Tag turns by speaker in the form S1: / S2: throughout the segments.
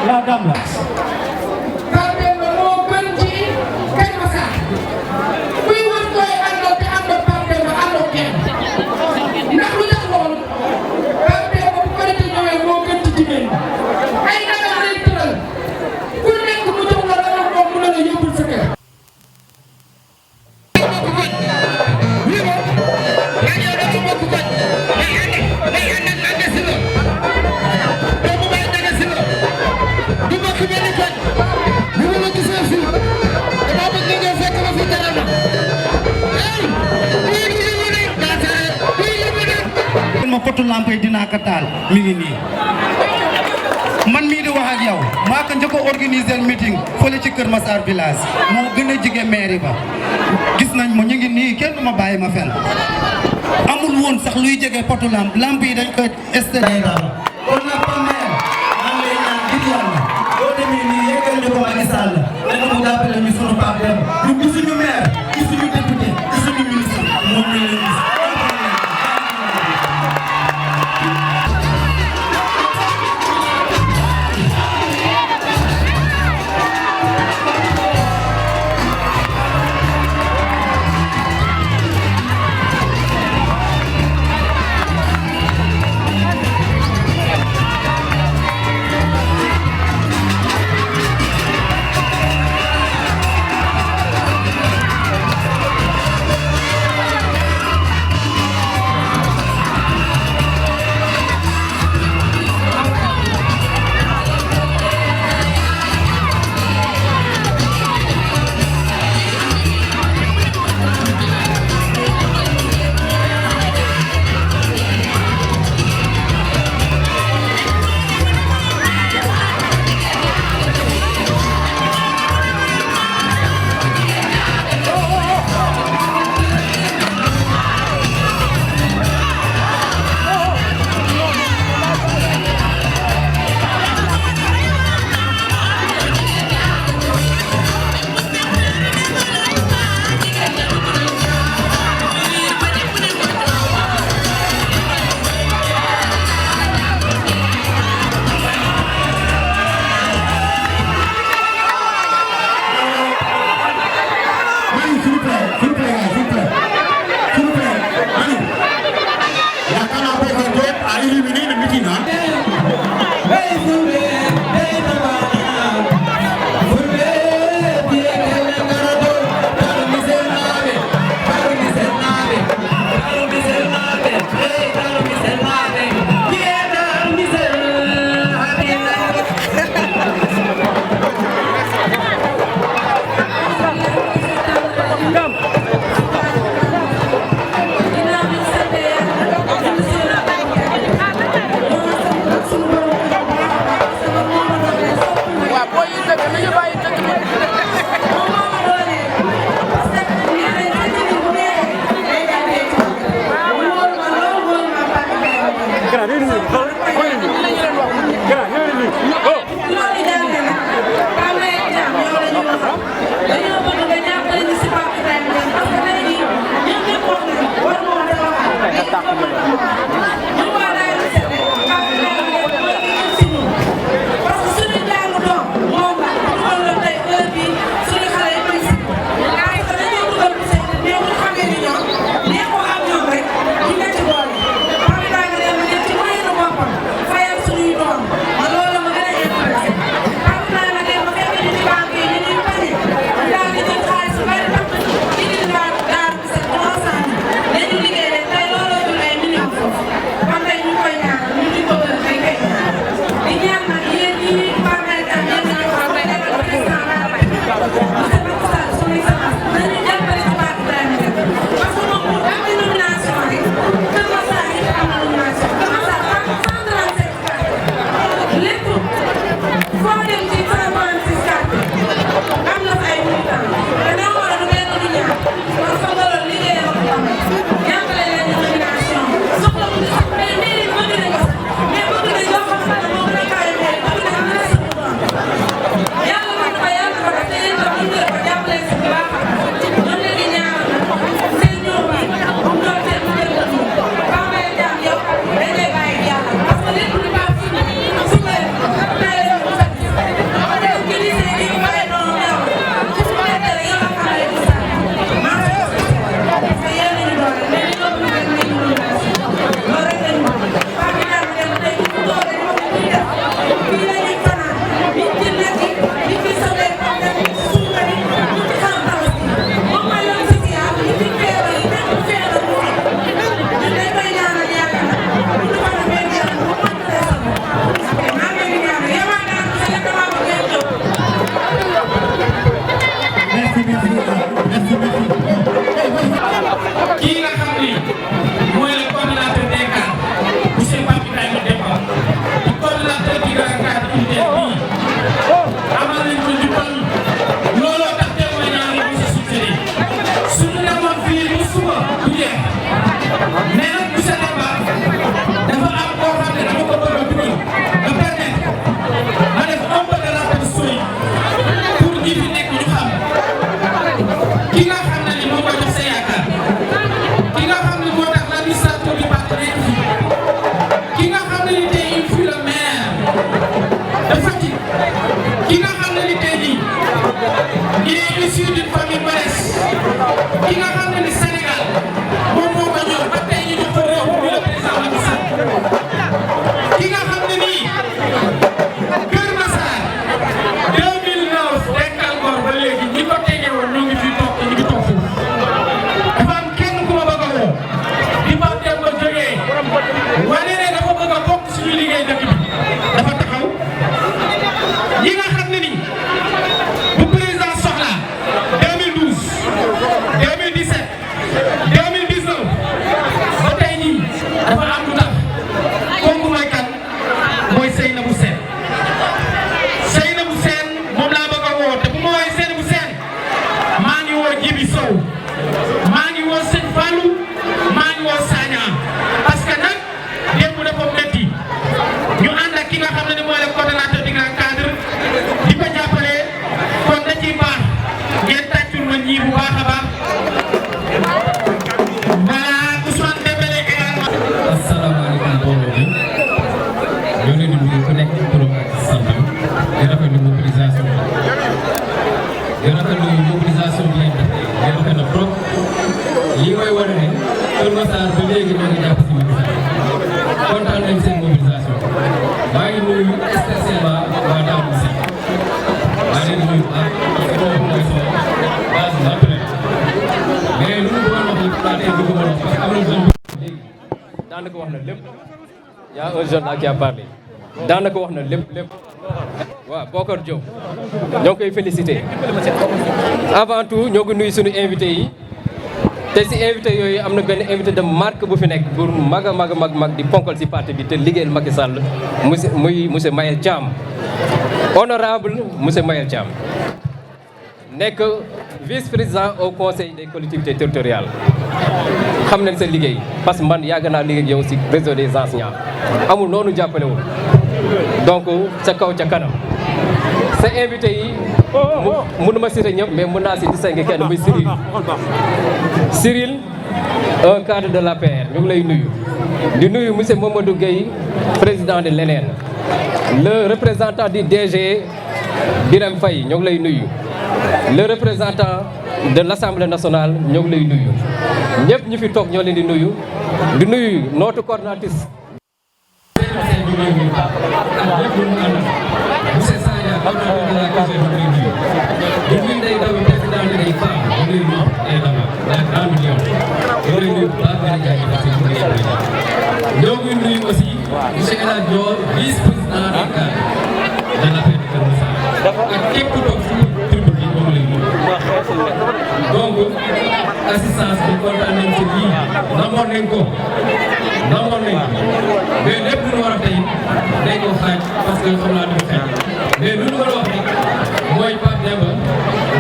S1: La dame là. ma potu lampe dinaa ko taal mi ngi nii man mii di wax ak yow maa ko njëkk a organiser meeting fële ci Kër Massar village moo gën a jige mairie ba gis nañ ma ñu ngi nii kenn du ma bàyyi ma fen amul woon sax luy jege potu lampe yi dañ koy estere daal kon nag pa maire maa ngi lay ñaan ngir yàlla boo demee nii yeggal ñu ko Macky Sall danga mu jàppale ñu sunu Pape Demba ñu gisuñu maire gisuñu député gisuñu ministre moom ñu leen gis
S2: kontaan nañ seen mobilisation maa ngi nuyu spécialement waa Darou Moussi maa ngi nuyu ak foofu mooy sama base naturelle mais lu mu bëggoon wax yëpp tey du ko mën a wax parce que am na jeune léegi daanaka wax na lépp y a un jeune là qui a parlé daanaka wax na lépp waaw Bokar Diop ñoo ngi koy félicité avant tout ñoo ngi nuyu suñu invité yi te si invité yooyu am na benn invité de marque bu fi nekk pour mag a mag di ponkal si parti bi te liggéeyal Macky Sall monsieur Mayel Thiam honorable monsieur Mayel Thiam nekk vice-président au conseil des collectivités territoriales xam nañ sa liggéey parce que man yàgg naa liggéey yow si réseau des enseignants amul noonu jàppalewul donc ca kaw ca kanam sa invité yi mënuma citer ñëpp mais mën naa si distinguer kenn muy Cyril un cadre de l'APR ñu ngi lay nuyu di nuyu monsieur Mamadou Gueye président de l'ENEN le représentant du DG Birame Faye ñu ngi lay nuyu le représentant de l'Assemblée nationale ñu ngi lay nuyu ñëpp ñu fi toog ñoo leen di nuyu notre coordinatrice ñoo ngi nuyu aussi monsieur El Hadj Dior vice-président de l'APR de Keur Massar ak képp ku toog si tribune bi ñoo ngi lay nuyu donc assistance bi kontaan nañ ci lii namoon nañ ko mais lépp lu ñu war a tey dañ ko xaaj parce que xam naa du xeex mais lu ñu war a wax rek mooy Pape Demba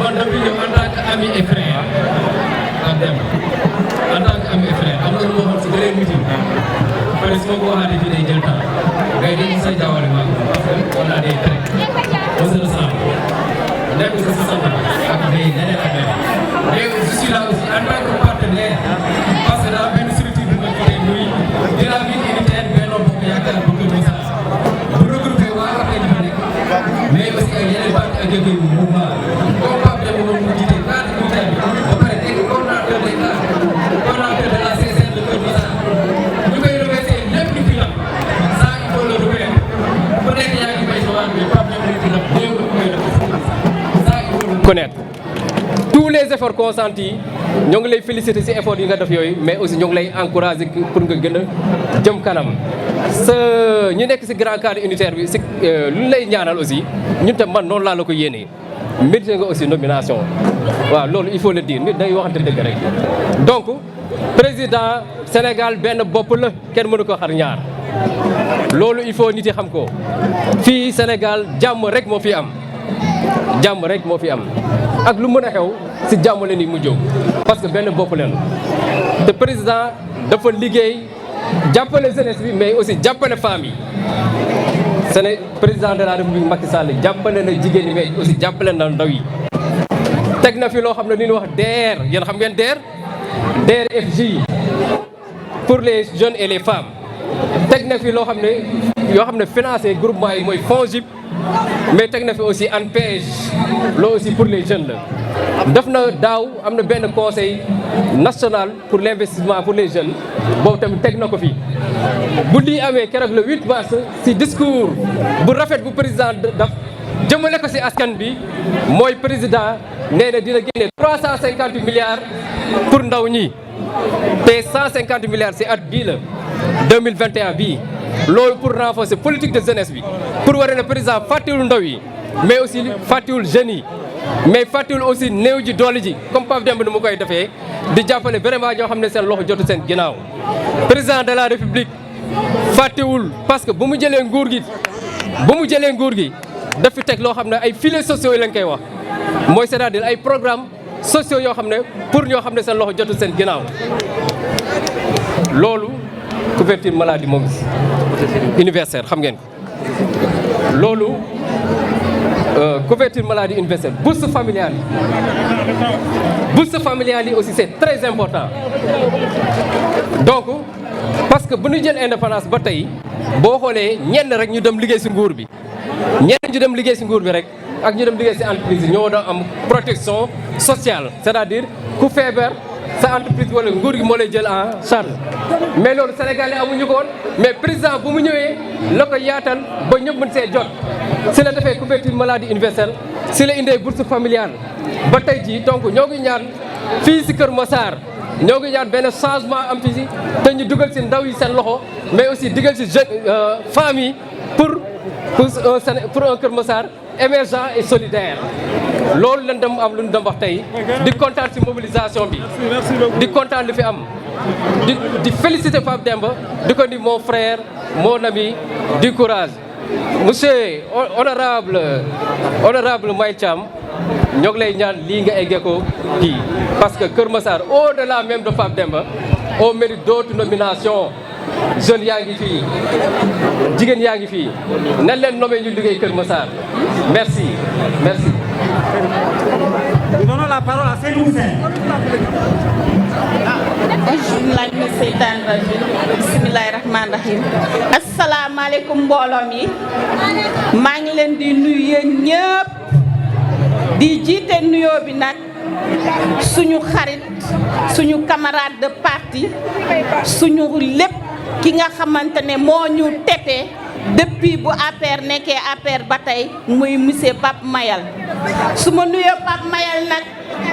S2: man dafa ñëw en tant que ami et frère Pape Demba en tant que ami et frère am na lu ma waxoon si beneen meeting parce que su ma ko waxaatee fii day jël temps ngay dañu say jaawale maa parce que on a des traits on se ressemble nekk ko si sant ak day leneen ak leneen mais je suis là aussi en tant que partenaire parce que daa benn structure bu ma jotee muy dynamique unitaire Benno Bokk Yaakaar bu Keur Massar bu regroupé waa affaire yi fa nekk mais aussi ak yeneen parti ak yëngu mouvement comme Pape Demba moom mu jiite cadre unitaire bi ba pare nekk coordonnateur des cadres coordonnateur de la CCR de Keur Massar ñu koy remercier lépp lu fi la ça il faut le reconnaître ku nekk yaa ngi bay sa waar mais Pape Demba fi la néew la koy def ça il faut le reconnaître tous les efforts consentis ñoo ngi lay féliciter ci effort yi nga def yooyu mais aussi ñoo ngi lay encourager pour nga gën a jëm kanam sa ñu nekk ci grand cadre unitaire bi ci lu lay ñaanal aussi ñun tam man noonu laa la ko yéenee mérité nga aussi nomination waaw loolu il faut le dire nit day waxante dëgg rek donc président Sénégal benn bopp la kenn mënu ko xar ñaar loolu il faut nit yi xam ko fii Sénégal jàmm rek moo fi am ak lu mën a xew ci jàmm leen yi mu jóg parce que benn bopp leen te président dafa liggéey jàppale jeunesse bi mais aussi jàppale femmes yi président de la République Macky Sall jàppale na jigéen ñi mais aussi jàppale na ndaw yi teg na fi loo xam ne li ñuy wax DER yéen xam ngeen DER/FJ pour les jeunes et les femmes teg na fi loo xam ne financé groupement yi mooy FONGIP mais teg na fi aussi ANPEJ loolu aussi pour les jeunes la def na daaw am na benn conseil national pour l'investissement pour les jeunes boobu tamit teg na ko fi bu lii amee keroog le 8 mars ci discours bu rafet bu président daf jëmale ko ci askan bi mooy président nee na dina génne 350 milliards pour ndaw ñi te 150 milliards ci at bii la 2021 bii loolu pour renforcer politique de jeunesse bi pour war ne président fàttewul ndaw yi mais aussi fàttewul jeunes yi mais fàttewul aussi néew ji doole ji comme Pape Demba ni mu koy defee di jàppale vraiment ñoo xam ne seen loxo jotu seen ginnaaw président de la république fàttewul parce que bu mu jëlee nguur gi daf fi teg loo xam ne ay filets sociaux yi lañ koy wax mooy c'est-à-dire ay programmes sociaux yoo xam ne pour ñoo xam ne seen loxo jotu seen ginnaaw loolu couverture maladie moom universelle xam ngeen ko loolu couverture maladie universelle bourse familiale yi aussi c'est très important donc parce que bu ñu jël indépendance ba tey boo xoolee ñenn rek ñu dem liggéey ci nguur bi rek ak ñu dem liggéey ci entreprise yi ñoo doon am protection sociale c'est-à-dire ku feebar sa entreprise wala nguur gi moo lay jël en charge mais loolu sénégalais amuñu ko woon mais président bu mu ñëwee la ko yaatal ba ñëpp mën see jot si la defee couverture maladie universelle si la indee bourse familiale ba tey jii donc ñoo ngi ñaan fii si Kër Massar ñoo ngi ñaan benn changement am fii te ñu dugal si ndaw yi seen loxo mais aussi dugal si jeune femmes yi pour un Kër Massar émergent et solidaire loolu lañ dem am lu ñu dem wax tey di kontaan si mobilisation bi di kontaan li fi am di féliciter Pape Demba di ko ni mon frère mon ami du courage monsieur honorable May Thiam ñoo ngi lay ñaan lii nga eggee ko kii parce que Kër Massar au-delà même de Pape Demba on mérite d'autres nominations jeunes yaa ngi fii jigéen yaa ngi fii nañ leen nommé ñu liggéey Kër Massar merci merci.
S3: Nous donnons la parole à Seydou Sène.
S4: Bismillahirrahmanirrahim. Asalaamaaleykum mbooloo mi maa ngi leen di nuyu yéen ñëpp di jiite nuyoo bi nag suñu xarit suñu camarade de parti suñu lépp ki nga xamante ne moo ñu tete depuis bu APR nekkee APR ba tey muy monsieur Pape Mayel su ma nuyoo Pape Mayel nag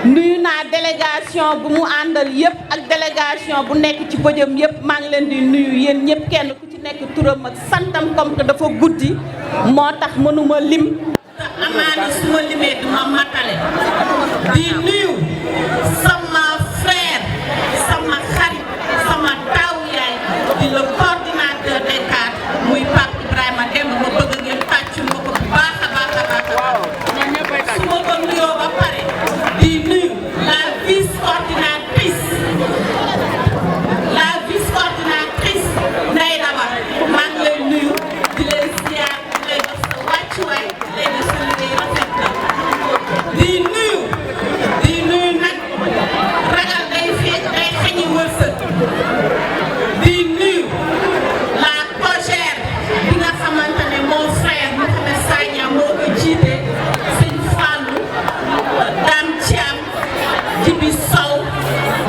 S4: nuyu naa délégation bu mu àndal yëpp ak délégation bu nekk ci bëjëm yëpp maa ngi leen di nuyu yéen ñëpp kenn ku ci nekk turam ak santam comme que dafa guddi moo tax mënuma lim amaana su ma limee duma matale di nuyu sama frère sama xarit sama taw yaay di le coordinateur des cadres muy Pape Ibrahima Demba ma bëgg ngeen tàccu ma ko baax a baax a baax su ma ko nuyoo ba pare di nuyu la vice coordinatrice Ndeye Daba maa ngi lay nuyu di lay ziar di lay jox sa wàccuwaay léegi su liggéey rafet na di nuyu nag ragal day xeñi wërsëg di nuyu la cogère bi nga xamante ne mon frère Mouhamed Sagna moo ko jiite sëñ Fallou Dame Thiam Jibi Sow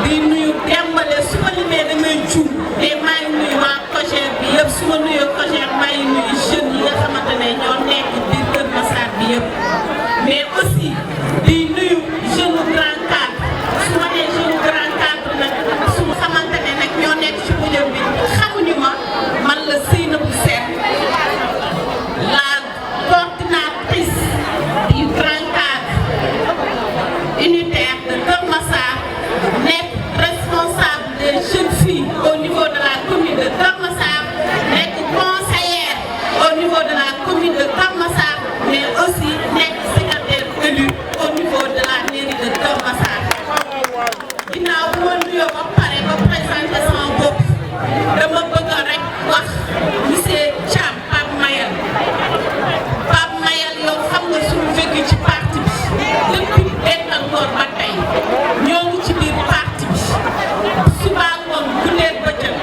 S4: di nuyu Dembale su ma limee damay juum mais maa ngi nuyu waa cogère bi yëpp su ma nuyoo cogère maa ngi nuyu jeunes yi nga xamante ne ñoo nekk biir Kër Massar bi yëpp mais aussi di nuyu jeune grand cadre su ma nee jeune grand cadre nag su ma xamante ne nag ñoo nekk ci bëjëm bi xamuñu ma man la Seynabou Sène la coordinatrice du grand cadre unitaire de Kër Massar nekk responsable des jeunes filles au niveau de la commune de Kër Massar nekk conseillère au niveau de la commune de Kër Massar mais aussi nekk secrétaire élu au niveau de la mairie de Kër Massar. ginnaaw bu ma nuyoo ba pare ba présenté sama bopp dama bëgg rek wax monsieur Thiam Pape Mayel yow xam nga suñu vécu ci parti bi depuis Dental Ngor ba tey ñoo ngi ci biir parti bi suba ngoon guddee bëccëg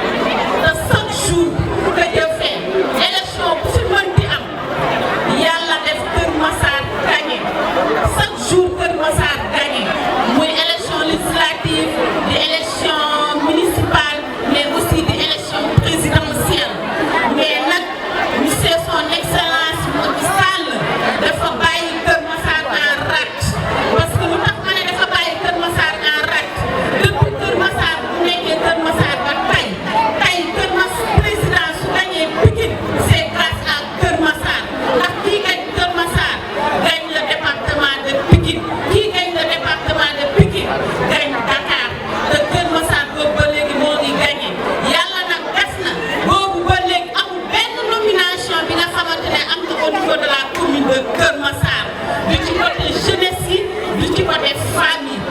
S4: te chaque jour que jëfee élection bu fi mënti am yàlla def Kër Massar gagné chaque jour Kër Massar gagné muy élection législative di élection municipale mais aussi di élection présidentielle mais nag monsieur son excellence Macky Sall dafa bàyyi Kër Massar en rate parce que lu tax ma ne dafa bàyyi Kër Massar en rate depuis Kër Massar bu nekkee Kër Massar ba tey Kër Massar président su gañee Pikine c'est grâce à Kër Massar ndax kii gañ Kër Massar gañ le département de Pikine kii gañ le département de Pikine gañ Dakar te Kër Massar boobu ba léegi moo ngi gagné yàlla nag def na boobu ba léegi amul benn nomination bi nga xamante ne am na au niveau de la commune de Kër Massar du ci côté jeunesse yi du ci côté famille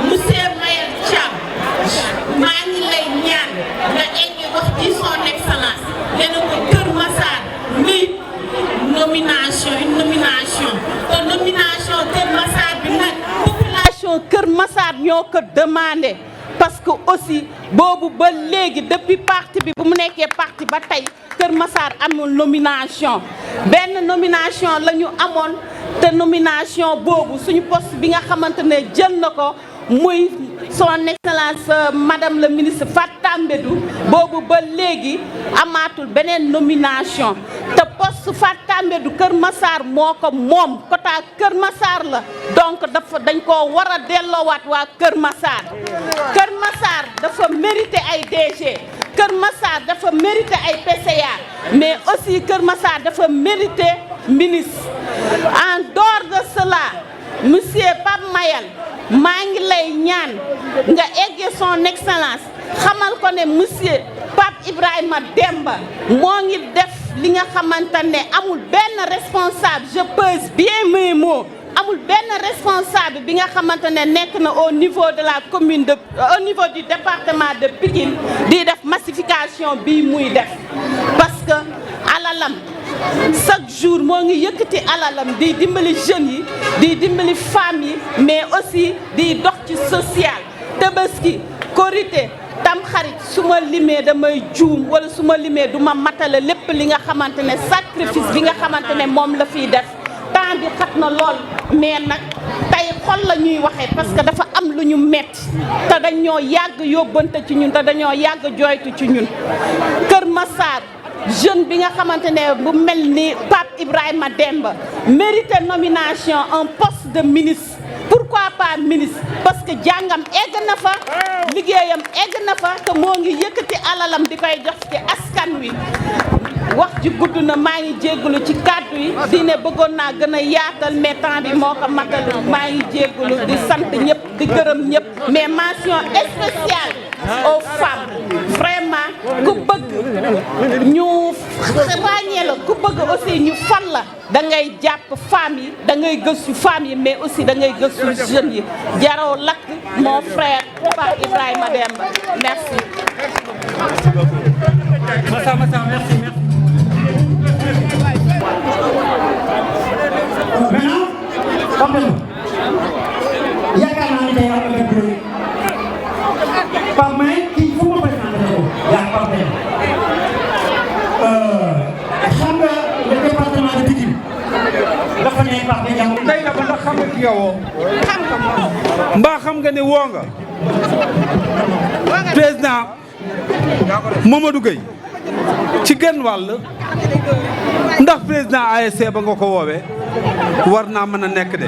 S4: monsieur Mayel Thiam maa ngi lay ñaan nga egg wax ci son excellence nee na ko Kër Massar mérite nomination une nomination te nomination Kër Massar bi nag population Kër Massar ñoo ko demandé parce que aussi boobu ba léegi depuis parti bi bu mu nekkee parti ba tey Kër Massar amul nomination benn nomination la ñu amoon te nomination boobu suñu poste bi nga xamante ne jël na ko muy son excellence madame le ministre Fatou Tambédou boobu ba léegi amaatul beneen nomination te poste Fatou Tambédou Kër Massar moo ko moom quota Kër Massar la donc dañ koo war a delloowaat waa Kër Massar. Kër Massar dafa mérité ay DG Kër Massar dafa mérité ay PCA mais aussi Kër Massar dafa mérité ministre. En dehors de cela monsieur Pape Mayel maa ngi lay ñaan nga eggee son excellence xamal ko ne monsieur Pape Ibrahima Demba moo ngi def li nga xamante ne amul benn responsable je pèse bien mes mots amul benn responsable bi nga xamante ne nekk na au niveau de la commune de au niveau du département de Pikine di def massification bii muy def parce que alalam chaque jour moo ngi yëkkati alalam di dimbali jeunes yi di dimbali femmes yi mais aussi di dox ci social Tabaski Korité Tamxarit su ma limee damay juum wala su ma limee du ma matale lépp li nga xamante ne sacrifice bi nga xamante ne moom la fiy def temps bi xat na lool mais nag tey xol la ñuy waxee parce que dafa am lu ñu metti te dañoo yàgg yóbbante ci ñun te dañoo yàgg jooytu ci ñun Kër Massar jeune bi nga xamante ne bu mel ni Pape Ibrahima Demba mérité nomination un poste de ministre pourquoi pas ministre parce que jàngam egg na fa liggéeyam egg na fa te moo ngi yëkkati alalam di koy jox ci askan wi wax ji gudd na maa ngi jéggalu ci kàddu yi di ne bëggoon naa gën a yaatal mais temps bi moo ko matal maa ngi jéggalu di sant ñëpp di gërëm ñëpp mais mention spéciale aux femmes vraiment ku bëgg ñu ràññee la ku bëgg aussi ñu fal la da ngay jàpp femmes yi da ngay gëstu femmes yi mais aussi da ngay gëstu jeunes yi jaroo lakk mon frère Pape Ibrahima Demba merci.
S3: Massa, merci.
S5: Maintenant, comme yaakaar naa ne tey am na benn Pape Mayel kii fu ma présenté ko yaa Pape Mayel xam nga le département de Pikine dafa ne Pape Mayel
S3: Ndeye Daba ndax xam nga ki nga woo. mbaa xam nga ne woo nga président Mamadou Gueye ci genn wàll ndax président ASC ba nga ko woowee war naa mën a nekk de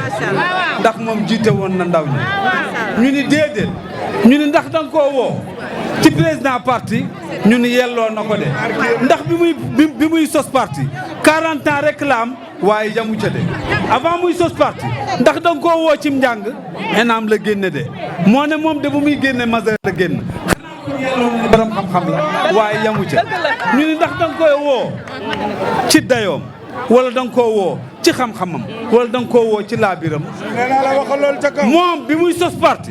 S3: ndax moom jiite woon na ndaw ñi ñu ni déedéet ñu ni ndax danga koo woo ci président parti ñu ni yelloo na ko de ndax bi muy sos parti 40 ans rek la am waaye yamu ca de avant muy sos parti ndax danga koo woo cim njàng ENAM la génne de moo ne moom de bu muy génne majeur la génn borom xam-xam la waaye yamu ca ñu ni ndax danga koy woo ci dayoom wala danga koo woo ci xam-xamam wala danga koo woo ci laabiram moom bi muy sos parti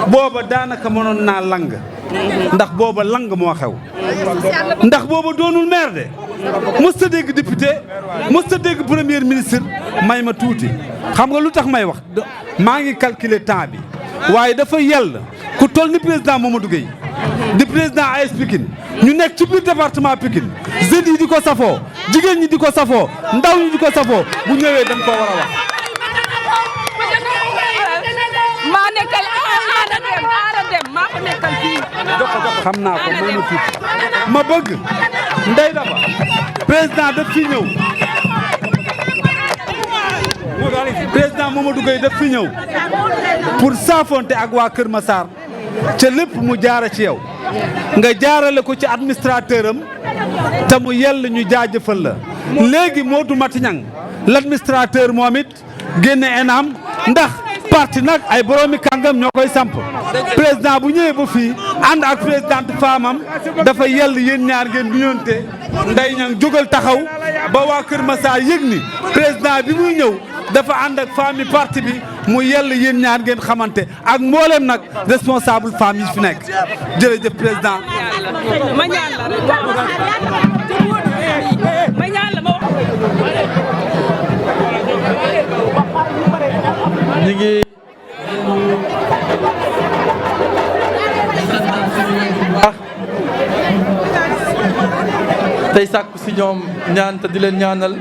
S3: booba daanaka mënoon naa lang ndax booba lang moo xew ndax booba doonul maire de mësta dégg député mësta dégg premier ministre may ma tuuti xam nga lu tax may wax maa ngi calculer temps bi waaye dafa yell ku toll ni président Mamadou Gueye di président AS Pikine ñu nekk ci biir département Pikine jeunes yi di ko safoo jigéen ñi di ko safoo ndaw ñi di ko safoo bu ñëwee dañ ko war a wax.
S6: maa nekkal aada dem maa ko nekkal fii.
S3: xam naa ko may ma tuuti ma bëgg Ndeye Daba président daf fi ñëw président Mamadou Gueye daf fi ñëw pour saafonte ak waa Kër Massar ca lépp mu jaara ci yow nga jaarale ko ci administrateur am te mu yell ñu jaajëfal la léegi Modou Matiñang l'administrateur moom it génne ENAM ndax parti nag ay boroomi kàngam ñoo koy samp président bu ñëwee ba fii ànd ak présidente femam dafa yell yéen ñaar ngeen du ñoonte Ndeye Niang jógal taxaw ba waa Kër Massar yëg ni président bi muy ñëw dafa ànd ak famille parti bi mu yell yéen ñaar ngeen xamante ak mboolem nag responsable femme yi fi nekk jërëjëf président.
S6: ma ñaan la rek ma ñaan la ma
S7: ñu ngi tey sàkku si ñoom ñaan te di leen ñaanal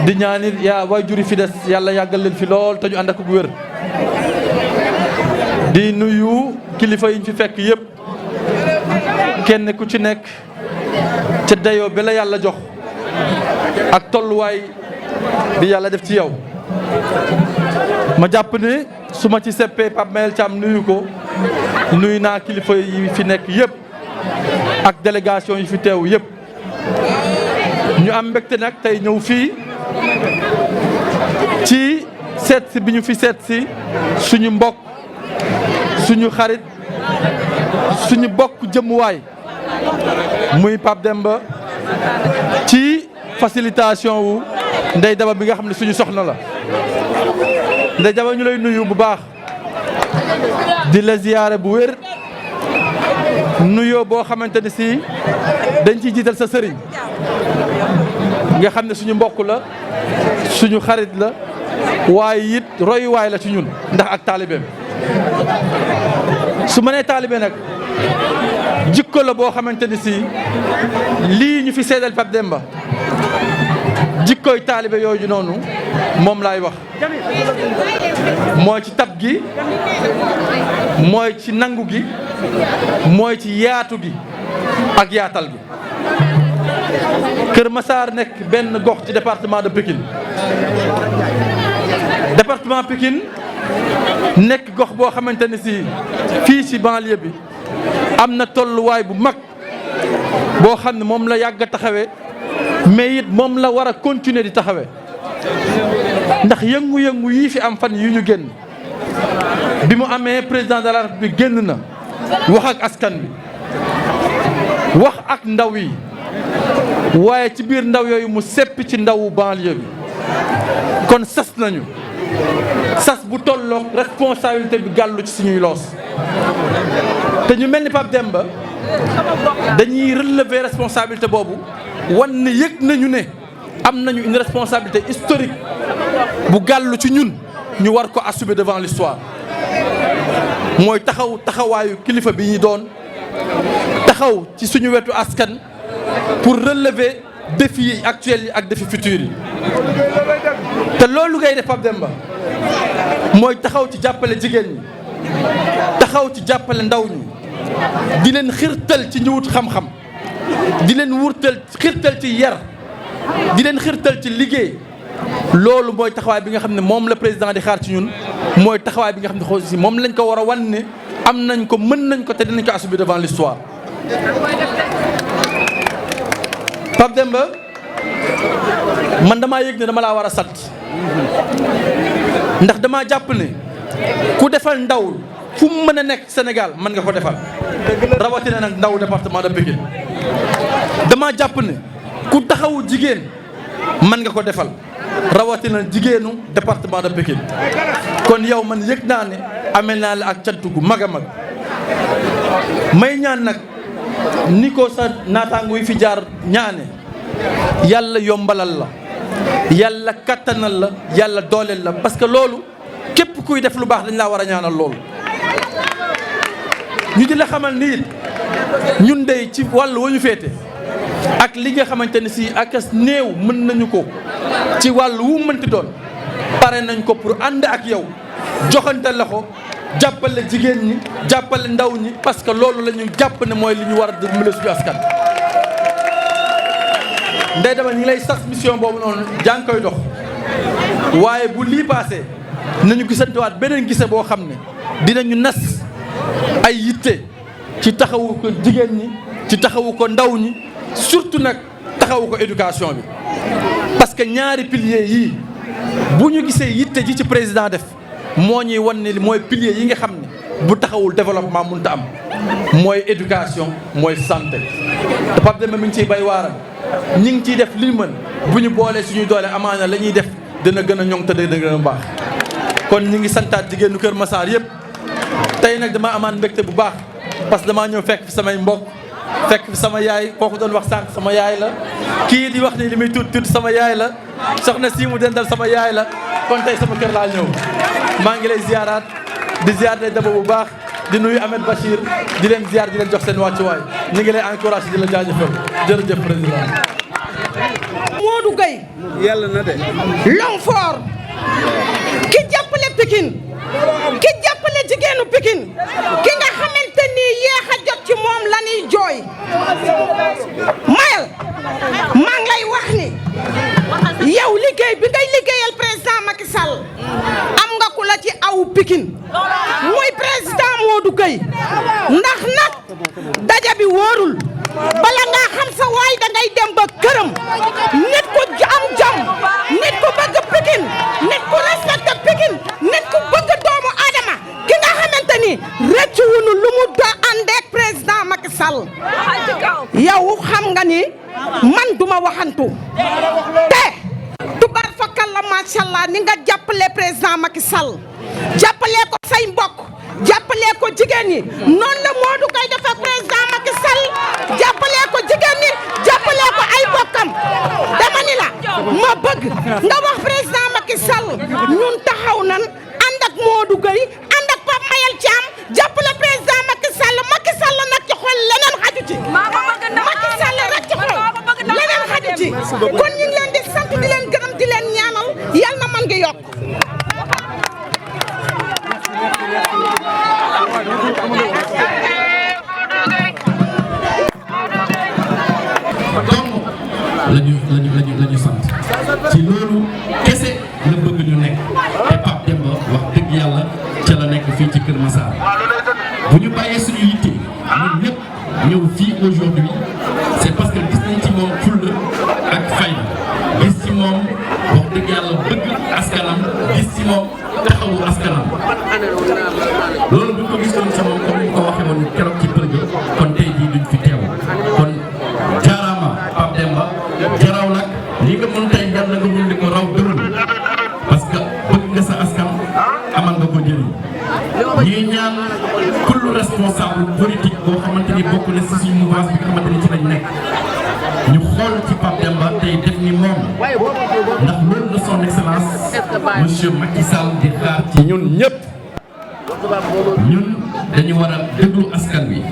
S7: di ñaanit yaa waajur yi fi des yàlla yàggal leen fi lool te ñu ànd ak wér di nuyu kilifa yi ñu fi fekk yëpp kenn ku ci nekk ca dayoo bi la yàlla jox ak tolluwaay bi yàlla def ci yow ma jàpp ne su ma ci seppee Pape Mayel Thiam nuyu ko nuyu naa kilifa yi fi nekk yëpp ak délégation yi fi teew yëpp ñu am mbégte nag tey ñëw fii ci seet si bi ñu fi seet si suñu mbokk suñu xarit suñu bokk jëmuwaay muy Pape Demba ci facilitation wu Ndeye Daba bi nga xam ne suñu soxna la Ndeye Daba ñu lay nuyu bu baax di la ziyaare bu wér nuyoo boo xamante ne si dañ ciy jiital sa sëriñ nga xam ne suñu mbokk la suñu xarit la waaye it royuwaay la ci ñun ndax ak taalibeem su ma nee taalibe nag jikko la boo xamante ni si lii ñu fi seedal Pape Demba jikkooy taalibe yooyu noonu moom laay wax mooy ci tab gi mooy ci nangu gi mooy ci yaatu gi ak yaatal gi Kër Massar nekk benn gox ci département de Pikine département Pikine nekk gox boo xamante ne si fii ci banlieue bi am na tolluwaay bu mag boo xam ne moom la yàgg a taxawee mais it moom la war a continuer di taxawee ndax yëngu-yëngu yii fi am fan yu ñu génn bi mu amee président de la République génn na wax ak askan bi wax ak ndaw yi waaye ci biir ndaw yooyu mu seppi ci ndawu banlieue bi kon sas nañu sas bu tolloog responsabilité bi gàllu ci suñuy loos te ñu mel ni Pape Demba dañuy relever responsabilité boobu wan ne yëg nañu ne am nañu une responsabilité historique bu gàllu ci ñun ñu war ko assumer devant l'histoire mooy taxawaayu kilifa bi ñu doon taxaw ci suñu wetu askan pour relever défis actuels yi ak défis futurs yi te loolu ngay def Pape Demba mooy taxaw ci jàppale jigéen ñi taxaw ci jàppale ndaw ñi di leen xirtal ci ñëwut xam-xam di leen xirtal ci yar di leen xirtal ci liggéey loolu mooy taxawaay bi nga xam ne moom la président di xaar ci ñun mooy taxawaay bi nga xam ne aussi moom lañ ko war a wan ne am nañ ko mën nañ ko te dinañ ko assumer devant l'histoire Pape Demba man damaa yëg ne dama laa war a sant ndax damaa jàpp ne ku defal ndaw fu mu mën a nekk Sénégal mën nga ko defal rawatina nag ndaw département de Pikine damaa jàpp ne ku taxawu jigéen mën nga ko defal rawatina jigéenu département de Pikine kon yow man yëg naa ne amel naa la ak cant gu mag a mag may ñaan nag ni ko sa naataango yi fi jaar ñaane yàlla yombalal la yàlla kattanal la yàlla dooleel la parce que loolu képp kuy def lu baax dañ laa war a ñaanal loolu ñu di la xamal ni it ñun dey ci wàllu wa ñu féete ak li nga xamante ne si ak néew mën nañu ko ci wàllu wu mënti doon pare nañ ko pour ànd ak yow joxante la ko jàppale jigéen ñi jàppale ndaw ñi parce que loolu la ñu jàpp ne mooy li ñu war a dimbale suñu askan. Ndeye Daba ñu ngi lay sas mission boobu noonu jaa ngi koy dox waaye bu lii paasee nañu gisantewaat beneen gise boo xam ne dinañu nas ay yitte ci taxawu ko jigéen ñi ci taxawu ko ndaw ñi surtout nag taxawu ko éducation bi parce que ñaari piliers yii bu ñu gisee yitte ji ci président def moo ñuy wan ne mooy piliers yi nga xam ne bu taxawul développement mënut a am mooy éducation mooy santé te Pape Demba mi ngi ciy bay waaram ñi ngi ciy def li ñu mën bu ñu boolee suñuy doole amaana la ñuy def dina gën a ñoŋ te dina gën a baax kon ñi ngi santaat jigéenu Kër Massar yëpp tey nag dama amaan mbégte bu baax parce que damaa ñëw fekk fi samay mbokk fekk fi sama yaay kooku doon wax sànq sama yaay la kii di wax ni li muy tuut sama yaay la soxna si mu dendal sama yaay la kon tey sama kër laa ñëw maa ngi lay ziaraat di ziar Ndeye Daba bu baax di nuyu Ahmed Bachir di leen ziar di leen jox seen wàccuwaay ñu ngi lay encouragé di la jaajëfal jërëjëf président.
S8: Modou Gueye
S3: yàlla na de
S8: Longfort ki jàppale Pikine ki jàppale jigéenu Pikine ki nga xamante ni yéex a jot ci moom la ñuy jooy Mayel maa ngi lay wax ni yow liggéey bi ngay liggéeyal président Macky Sall am nga ku la ci aw Pikine muy président Modou Gueye ndax nag daja bi wóorul bala nga xam sa waay da ngay dem ba këram nit ku am jom nit ku bëgg Pikine nit ku respecté Pikine nit ku bëgg doomu Adama ki nga xamante ni rëccu wunu lu mu do àndeek président Macky Sall yow xam nga ni man duma waxantu te tubar fakal la macha allah ni nga jàppale président Macky Sall jàppale ko say mbokk jàppale ko jigéen ñi noonu la Modou Gueye dafa président Macky Sall jàppale ko jigéen ñi jàppale ko ay bokkam dama ni la ma bëgg nga wax président Macky Sall ñun taxaw nan ànd ak Modou Gueye ànd ak Pape Mayel Thiam jàppale président Macky Sall nag ci xol leneen xaju ci Macky Sall rek ci xol leneen xaju ci kon ñu ngi leen di sant di leen gërëm di leen ñaanal yal na man ngi yokk
S2: lañu sant ci loolu kese la bëgg ñu nekk te Pape Demba wax dëgg yàlla ca la nekk fii ci Kër Massar bu ñu bàyyee suñu yitte ñun ñëpp ñëw fii aujourd'hui c'est parce que gis nañ ci moom fulla ak fayda gis ci moom wax dëgg yàlla bëgg askanam gis ci moom taxawu askanam loolu bu ko gisoon ci moom comme ni ko waxee woon keroog ci përga kon tey jii duñ fi teew kon jaaraama Pape Demba jaraw nag li nga mën tey yàlla nga mën di ko raw dërëm parce que bëgg nga sa askan amal nga ko njëriñ ñuy ñaan kullu responsable politique boo xamante ni bokk na si suñu mouvance bi nga xamante ni ci lañ nekk ñu xool ci Pape Demba tey def ni moom ndax loolu la son excellence monsieur Macky Sall di xaar ci ñun ñëpp ñun dañu war a déglu askan wi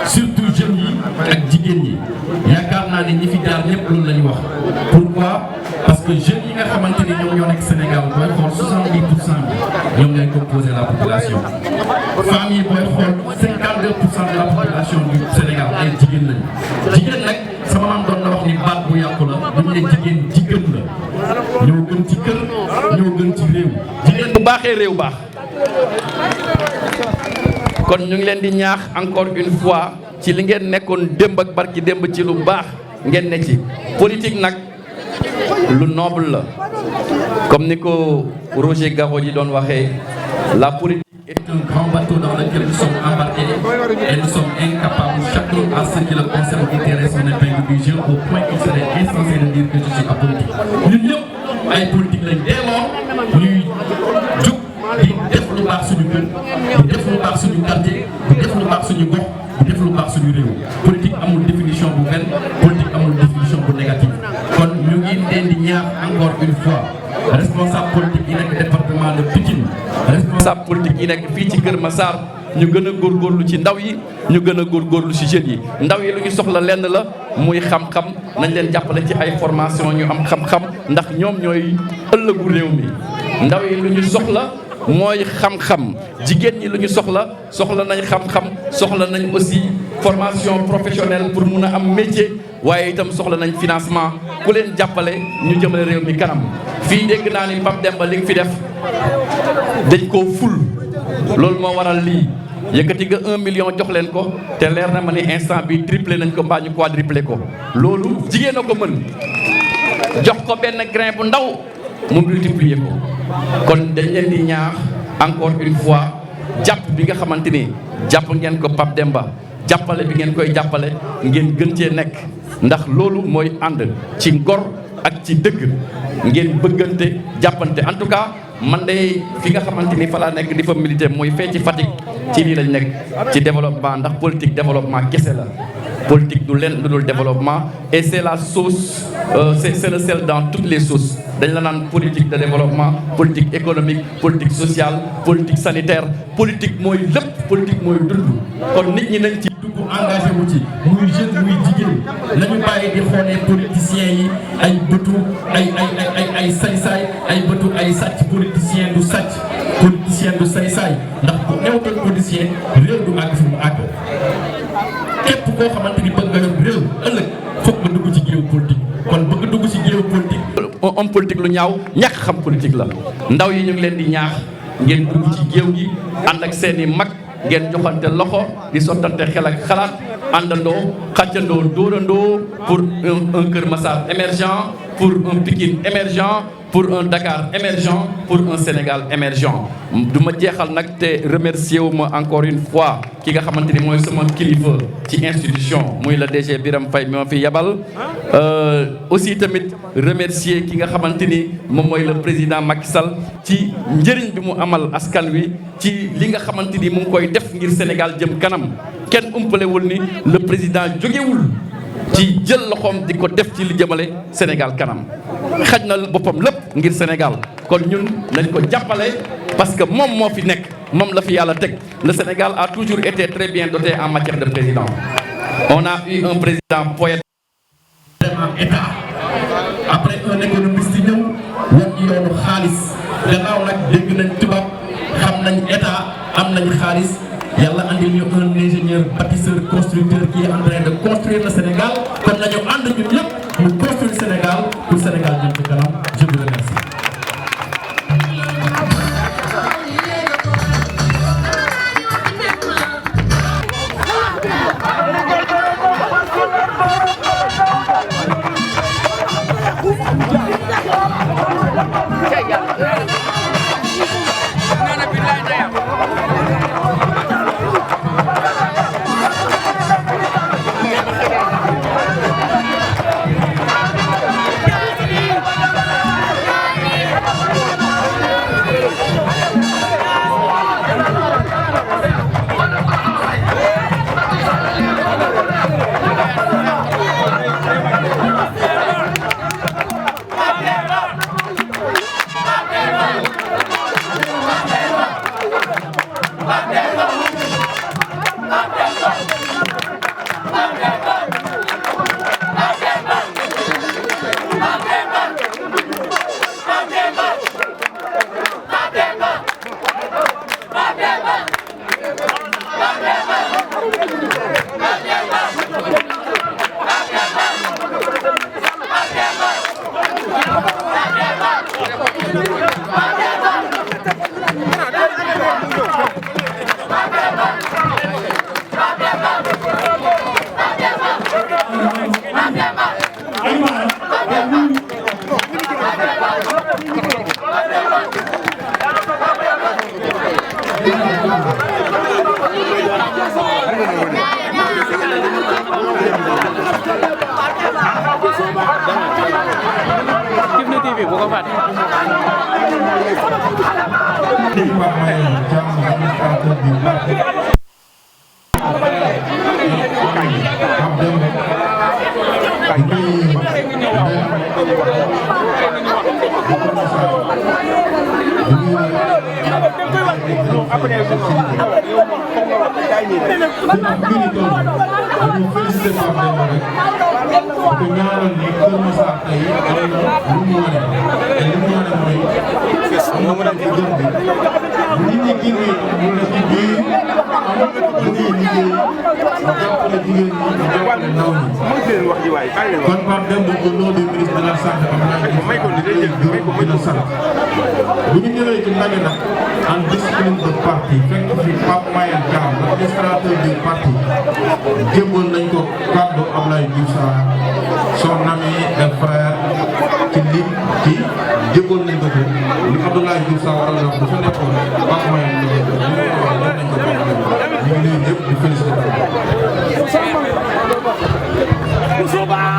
S2: surtout jeunes yi ak jigéen ñi yaakaar naa ne ñi fi jaar ñëpp loolu la ñu wax pourquoi parce que jeunes yi nga xamante ni ñoom ñoo nekk Sénégal booy xool 70% bi ñoom ñooy composer la population femmes yi booy xool 52% de la population du Sénégal ay jigéen lañu jigéen nag sama maam doon na wax ni baat bu yàqu la bu ñu ne jigéen jigéen la ñoo gën ci kër ñoo gën ci réew jigéen bu baaxee réew baax
S7: kon ñu ngi leen di ñaax encore une fois ci li ngeen nekkoon démb ak barki démb ci lu baax ngeen ne ci politique nag lu noble la comme ni ko Roger Garaudy yi doon waxee la politique
S2: est un grand bateau dans lequel nous sommes embarqués et nous sommes incapables chacun à ce qui le concerne de tirer son épingle du jeu au point qu'il serait insensé de dire que je suis apolitique ñun ñëpp ay politique lañ dès lors ñuy jóg di def lu baax suñu kër di def lu baax suñu quartier di def lu baax suñu gox di def lu baax suñu réew politique amul définition bu benn politique amul définition bu négative kon ñu ngi leen di ñaax encore une fois responsable politique yi nekk département de Pikine
S7: responsable politique yi nekk fii ci Kër Massar ñu gën a góorgóorlu ci ndaw yi ñu gën a góorgóorlu ci jeunes yi ndaw yi lu ñu soxla lenn la muy xam-xam nañ leen jàppale ci ay formation ñu am xam-xam ndax ñoom ñooy ëllëgu réew mi ndaw yi lu ñu soxla mooy xam-xam jigéen ñi lu ñu soxla nañ xam-xam soxla nañ aussi formation professionnelle pour mun a am métier waaye itam soxla nañ financement ku leen jàppale ñu jëmale réew mi kanam fii dégg naa ni Pape Demba li nga fi def dañ koo ful loolu moo waral lii yëkkati nga 1 million jox leen ko te leer na ma ni instant bi triplé nañ ko mbaa ñu quadruplé ko loolu jigéen a ko mën jox ko benn grain bu ndaw mu multiplier ko kon dañ leen di ñaax encore une fois jàpp bi nga xamante ni jàpp ngeen ko Pape Demba jàppale bi ngeen koy jàppale ngeen gën cee nekk ndax loolu mooy ànd ci ngor ak ci dëgg ngeen bëggante jàppante en tout cas man de fi nga xamante ni fa laa nekk di fa militer mooy fee ci Fatick ci lii lañ nekk ci développement ndax politique développement kese la politique du leen lu dul développement et c'est la sauce c'est le sel dans toutes les sauces dañ la naan politique de développement politique économique politique sociale politique sanitaire politique mooy lépp politique mooy dund kon nit ñi nañ ci dugg
S2: ku engagé wu ci muy jeune muy jigéen nañu bàyyi di xoolee politiciens yi ay bëtu ay say-saay ay bëtu ay sàcc politicien du sàcc politicien du say-saay ndax bu newtoon politicien réew du àgg fi mu àgg képp koo xamante ni bëgg nga yor réew ëllëg foog nga dugg ci géew politique kon bëgg dugg ci géew politique.
S7: homme politique lu ñaaw ñàkk xam politique la ndaw yi ñu ngi leen di ñaax ngeen dugg ci géew gi ànd ak seeni mag ngeen joxante loxo di sottante xel ak xalaat àndandoo xàccandoo dóorandoo pour un Kër Massar émergent pour un Pikine émergent pour un Dakar émergent pour un Sénégal émergent du ma jeexal nag te remercier wu ma encore une fois ki nga xamante ni mooy sama kilifa ci institution muy la DG Birame Faye mi ma fi yabal aussi tamit remercier ki nga xamante ni moom mooy le président Macky Sall ci njëriñ bi mu amal askan wi ci li nga xamante ni mu ngi koy def ngir Sénégal jëm kanam kenn umpalewul ni le président jógewul ci jël loxoom di ko def ci li jëmale Sénégal kanam xaj na boppam lépp ngir Sénégal kon ñun nañ ko jàppale parce que moom moo fi nekk moom la fi yàlla teg le Sénégal a toujours été très bien doté en matière de président on a eu un président poète
S2: vraiment état après un économiste ñëw wan ñu yoonu xaalis gannaaw nag dégg nañ tubaab xam nañ état am nañ xaalis yàlla andil ñu un ingénieur bâtisseur constructeur qui est en train de construire le Sénégal kon nañu ànd ñun ñëpp ñu construire Sénégal pour Sénégal jëm ci kanam je vous remercie.
S9: kon Pape Demba au nom du ministre de la santé bu ñu ñëwee ci ndaje nag en discipline de parti fekk fi Pape Mayel Thiam administrateur du parti jébbal nañ ko kàddu Ablaye Diouf Sarr son ami et frère ci lim ci jébbal nañ ko li Abdoulaye Diouf Sarr war a wax dafa nekkoon Pape Mayel nañ ko ñu ngi nuyu ñëpp di félicité
S10: Bye.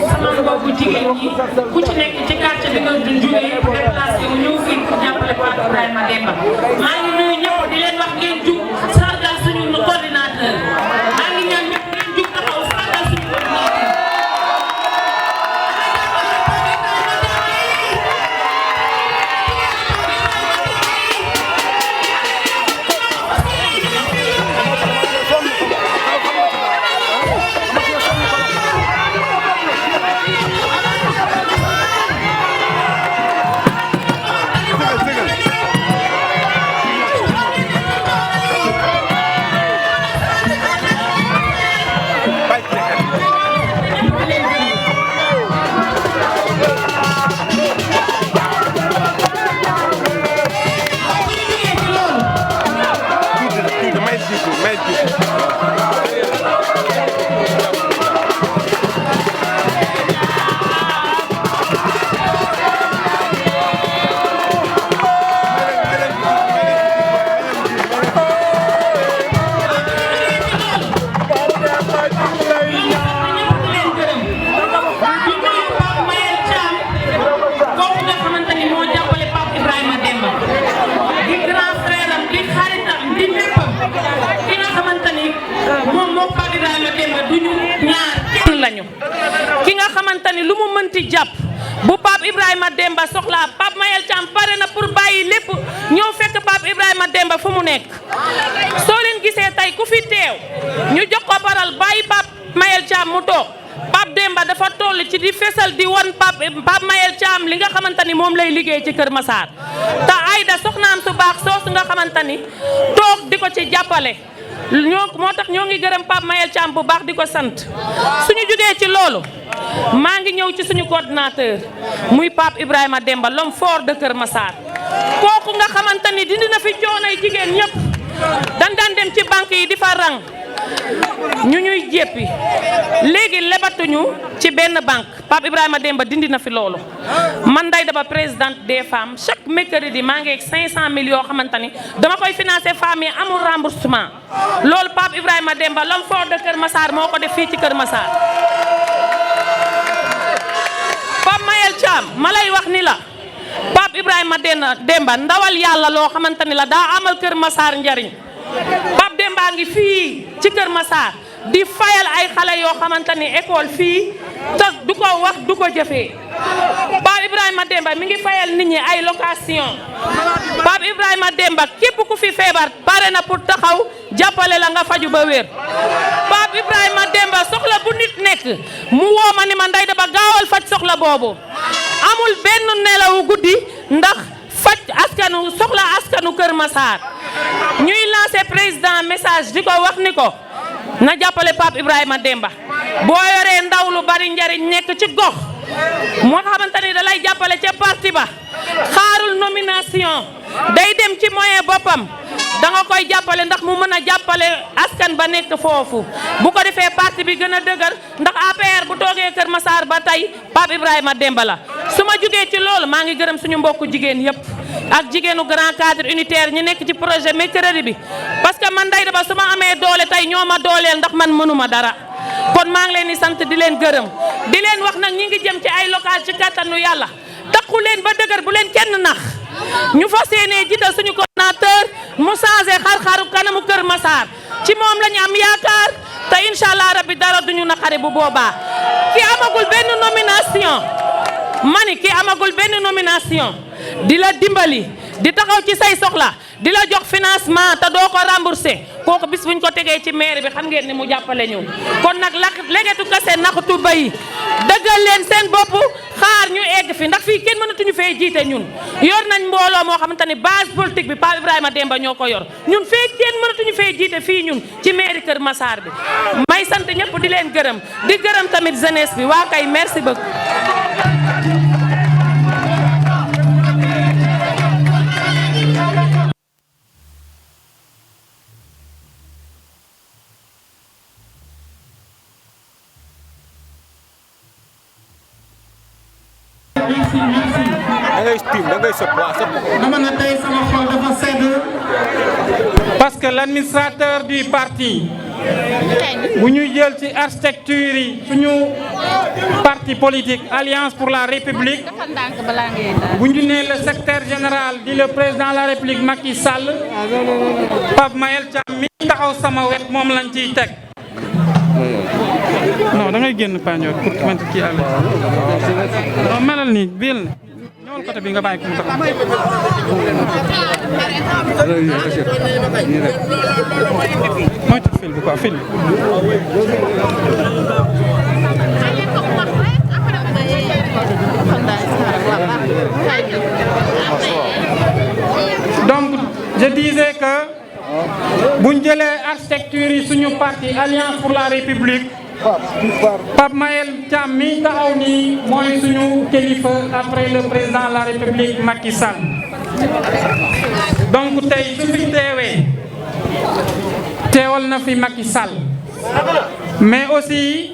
S4: sama mbokku jigéen ñi ku ci nekk ci quartier bi nga jógee déplacé wu ñëw fii pour jàppale Pape Ibrahima Demba maa ngi nuyu ñëpp di leen wax ngeen jug sargal suñu coordinateur maa ngi ñaan ñëpp ngeen jug taxaw sargal suñu coordinateur. ki nga xamante ni lu mu mënti jàpp bu Pape Ibrahima Demba soxlaa Pape Mayel Thiam pare na pour bàyyi lépp ñëw fekk Pape Ibrahima Demba fu mu nekk soo leen gisee tey ku fi teew ñu jox ko paral bàyyi Pape Mayel Thiam mu toog Pape Demba dafa toll ci di fesal di wan Pape Mayel Thiam li nga xamante ni moom lay liggéey ci Kër Massar te Aïda soxnaam su baax soosu nga xamante ni toog di ko ci jàppale moo tax ñoo ngi gërëm Pape Mayel Thiam bu baax di ko sant suñu jógee ci loolu maa ngi ñëw ci suñu coordinateur muy Pape Ibrahima Demba l'homme fort de Kër Massar kooku nga xamante ni dindi na fi coonoy jigéen ñëpp dañ daan dem ci banque yi di fa rang ñu ñuy jéppi léegi lebatuñu ci benn banque Pape Ibrahima Demba dindi na fi loolu man Ndeye Daba présidente des femmes chaque mercredi maa ngi ak 500 000 yoo xamante ni dama koy financer femmes yi amul remboursement loolu Pape Ibrahima Demba l'homme fort de Kër Massar moo ko def fii ci Kër Massar. Pape Mayel Thiam ma lay wax ni la Pape Ibrahima Demba ndawal yàlla loo xamante ni la daa amal Kër Massar njariñ Pape Demba ngi fii ci Kër Massar di fayal ay xale yoo xamante ni école fii te du ko wax du ko jëfee Pape Ibrahima Demba mi ngi fayal nit ñi ay location Pape Ibrahima Demba képp ku fi feebar pare na pour taxaw jàppale la nga faju ba wér Pape Ibrahima Demba soxla bu nit nekk mu woo ma ni ma Ndeye Daba gaawal faj soxla boobu amul benn nelawu guddi ndax faj soxla askanu Kër Massar ñuy lancer président message di ko wax ni ko na jàppale Pape Ibrahima Demba boo yoree ndaw lu bari njariñ nekk ci gox moo xamante ni da lay jàppale ca parti ba xaarul nomination day dem ci moyen boppam da nga koy jàppale ndax mu mën a jàppale askan ba nekk foofu bu ko defee parti bi gën a dëgër ndax APR bu toogee Kër Massar ba tey Pape Ibrahima Demba la su ma jugee ci loolu maa ngi gërëm suñu mbokku jigéen yëpp ak jigéenu grand cadre unitaire ñi nekk ci projet mercredi bi parce que man Ndeye Daba su ma amee doole tey ñoo ma dooleel ndax man mënuma dara kon maa ngi leen di sant di leen gërëm di leen wax nag ñi ngi jëm ci ay local ci kattanu yàlla takku leen ba dëgër bu leen kenn nax ñu fas yéenee jiital suñu coordinateur mu changé xar-xaru kanamu Kër Massar ci moom la ñu am yaakaar te incha allah rabbi dara duñu naqari bu boobaa ki amagul benn nomination mani ki amagul benn nomination di la dimbali di taxaw ci say soxla di la jox financement te doo ko remboursé kooku bis buñ ko tegee ci maire bi xam ngeen ni mu jàppale ñu kon nag legetu kase naxatu bayi dëggal leen seen bopp xaar ñu egg fi ndax fii kenn mënatuñu fee jiite ñun yor nañ mbooloo moo xamante ni base politique bi Pape Ibrahima Demba ñoo ko yor ñun fee kenn mënatuñu fee jiite fii ñun ci mairie Kër Massar bi may sant ñëpp di leen gërëm di gërëm tamit jeunesse bi waa kay merci beaucoup.
S10: Parce que l'administrateur du parti bu ñuy jël ci architecture yi suñu parti politique Alliance pour la République bu ñu nee le secrétaire général di le président de la République Macky Sall Pape Mayel Thiam mi taxaw sama wet moom lañ ciy teg. non da ngay génn Pagnol pour man kii àll. non melal nii bil ñëwal côté bi nga bàyyi ko mu taxaw. mooy tëj fil bi quoi fil bi. donc je disais que buñ jëlee architecture yi suñu parti Alliance pour la République Pape Mayel Thiam mi taxaw nii mooy suñu kilifa après le président de la République Macky Sall. donc tey su fi teewal na fi Macky Sall mais aussi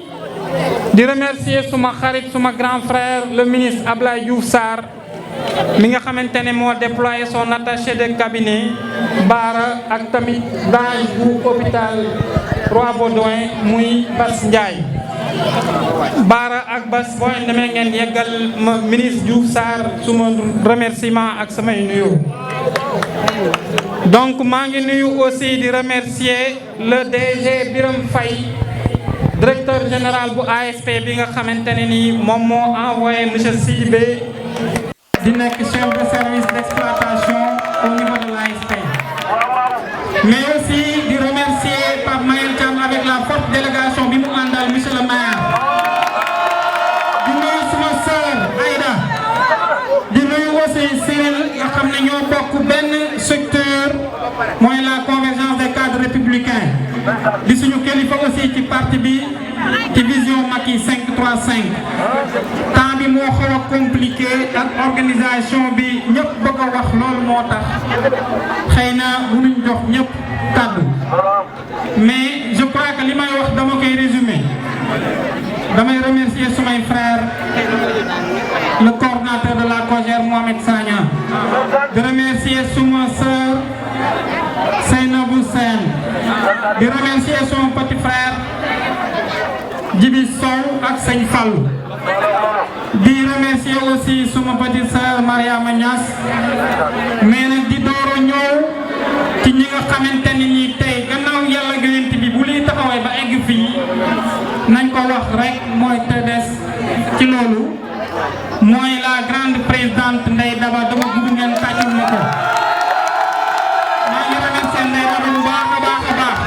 S10: di remercier suma xarit suma grand frère le ministre Abdoulaye Diouf Sarr mi nga xamante ne moo déployé son attaché de cabinet Baara ak tamit branche bu hôpital Roi Baudouin muy Bass Ndiaye. Baara ak Bass boo demee ngeen yeggal ma ministre Diouf Sarr suma remerciement ak samay nuyu. donc maa ngi nuyu aussi di remercier le DG Birame Faye directeur général bu ASP bi nga xamante ne ni moom moo envoyé monsieur Sidibé di nekk chef de service d'exploitation au niveau de l'ASP. mais aussi di remercier Pape Mayel Thiam avec la forte délégation bi mu àndal monsieur le maire. di nuyu suma sœur Aïda di nuyu aussi Cyril nga xam ne ñoo bokk benn secteur mooy la convergence des cadres républicains di suñu kilifa aussi ci parti bi ci vision Macky 535 temps bi moo xaw a compliqué ak organisation bi ñëpp bëgg a wax loolu moo tax xëy na mënuñ jox ñëpp kàddu mais je crois que li may wax dama koy résumer damay remercier sumay frères le coordinateur de la COJER Mohamed Sagna di remercier suma sœur Seynabou Sène di remercier son petit frère Djibi Sow ak Sëñ Fallou di remercier aussi suma petite sœur Mariama Niass mais nag di dooro ñëw ci ñi nga xamante ni nii tey gannaaw yàlla gënant bi bu liy taxawee ba egg fii nañ ko wax rek mooy te des ci loolu mooy la grande présidente Ndeye Daba dama bëgg ngeen tàccul ma ko maa ngi remercier Ndeye Daba bu baax a baax a baax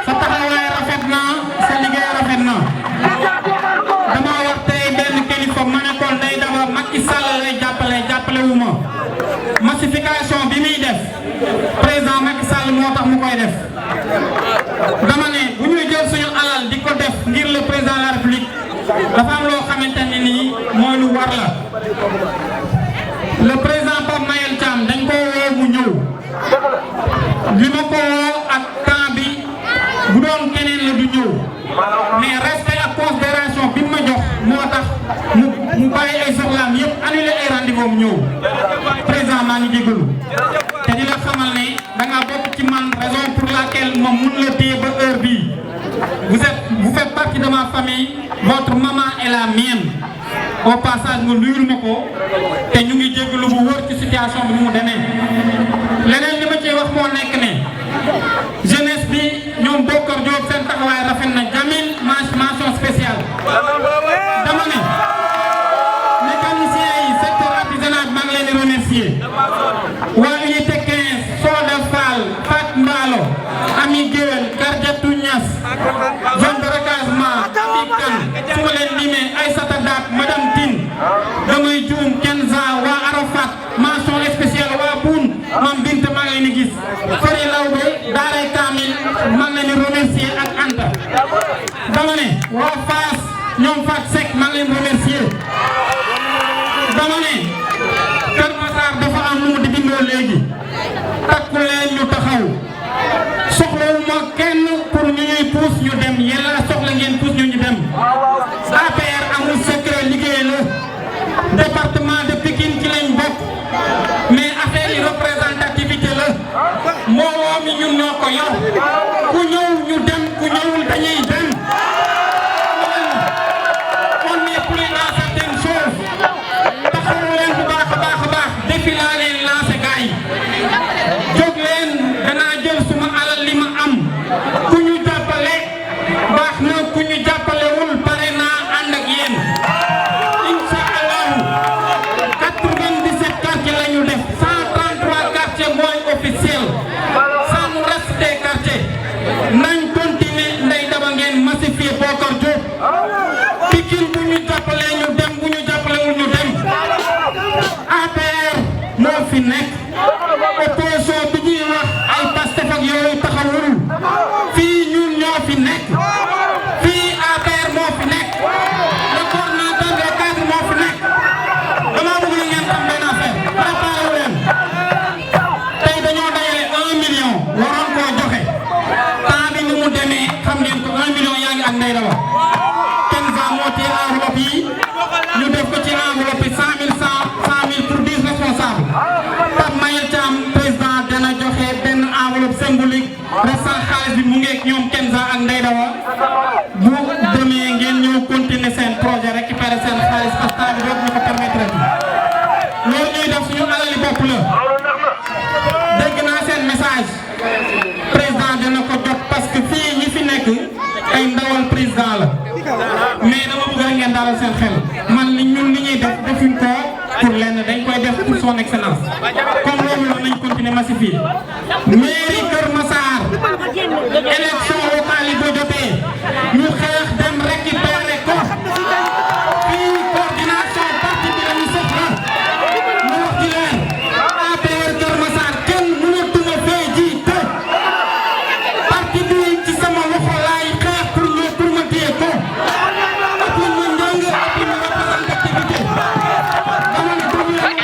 S10: sa taxawaay rafet na sa liggéey rafet na dama wax tey benn kilifa ma ne ko Ndeye Daba Macky Sall lay jàppale wu ma massification bi muy def président Macky Sall moo tax mu koy def dama ne bu ñuy jël suñu alal di ko def ngir le président de la République dafa am loo xamante ne nii mooy lu war la le président Pape Mayel Thiam dañ ko woo mu ñëw li ma ko woo ak temps bi bu doon keneen la du ñëw mais respect ak considération bi ma jox moo tax mu bàyyi ay soxlaam yëpp annulé ay rendez-vous mu ñëw président maa ngi jégalu te di la xamal ne da nga bokk ci man raison pour laquelle ma mun la téye ba heure bii vous faites partie de ma famille votre maman est la mienne au passage nga nuyul ma ko te ñu ngi jégalu bu wër ci situation bi mu demee leneen li ma ciy wax moo nekk ne jeunesse bi ñoom Bokar Diop seen taxawaay rafet na Jamil mention spéciale dama ne mécaniciens yi secteur artisanat maa ngi leen di remercier waa unité 15 Soda Fall Fat Mbalo Ami Guewel Kardiatou Niass zone de recasement Abikan su ma leen limee Aïssata Dak madame Tine damay juum Kenza waa Arafat mention spéciale waa Boun Mam Bint maa ngi leen di gis Fari Lawbe Daaray Kamil maa ngi leen di remercier ak Anta dama ne waa Fass ñoom Fat Seck maa ngi leen di remercier dama ne Kër Massar dafa am lu mu di bindoo léegi takku leen ñu taxaw soxlawuma kenn pour ñu ñuy puus ñu dem yéen la soxla ngeen puus ñu dem APR amul secret liggéey la département de Pikine ci lañ bokk mais affaire yi représentativité la mbooloo mi ñun ñoo ko yor ku ñëw récupérer seen xaalis parce que temps bi dootuñu ko permettre loolu ñuy def suñu alali bopp la dégg naa seen message président dina ko jot parce que fii ñi fi nekk ay ndawal président la mais dama bëgg rek ngeen dalal seen xel man li ñun li ñuy def defuñ ko pour lenn dañ koy def pour son excellence comme loolu la nañ continuer massifier mairie Kër Massar élection locale yi bu jotee ñu xeex dem récupérer ko fii coordination parti bi la ñu soxla ñu wax ci leen APR Kër Massar kenn mënatuma fee jiite parti bi ci sama loxo laay xeex pour ma téye ko ak ñu njàng ak ñu représentativité dama ne déglu leen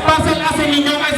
S10: Parcelles Assainies ñoom ay